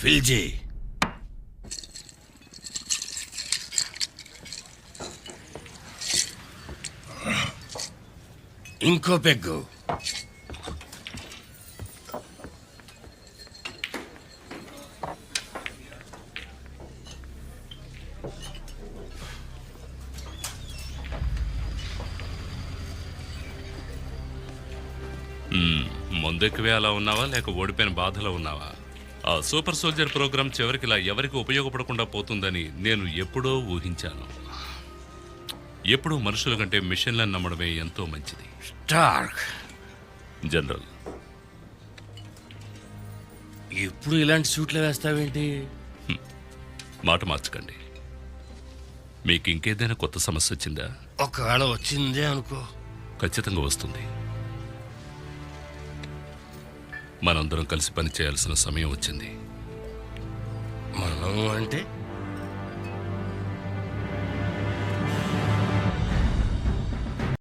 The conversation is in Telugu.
ఫిల్ చేయి. ఇంకో పెగ్గు. ముందెక్కువే అలా ఉన్నావా లేక ఓడిపోయిన బాధలో ఉన్నావా? ఆ సూపర్ సోల్జర్ ప్రోగ్రాం చివరికి ఇలా ఎవరికి ఉపయోగపడకుండా పోతుందని నేను ఎప్పుడో ఊహించాను. ఎప్పుడూ మనుషుల కంటే మిషన్లను నమ్మడమే ఎంతో మంచిది. స్టార్క్, జనరల్, ఎప్పుడు ఇలాంటి సూట్లు వేస్తావేంటి? మాట మార్చకండి. మీకు ఇంకేదైనా కొత్త సమస్య వచ్చిందా? ఒకవేళ వచ్చిందే అనుకో. ఖచ్చితంగా వస్తుంది. మనందరం కలిసి పని చేయాల్సిన సమయం వచ్చింది. మనం అంటే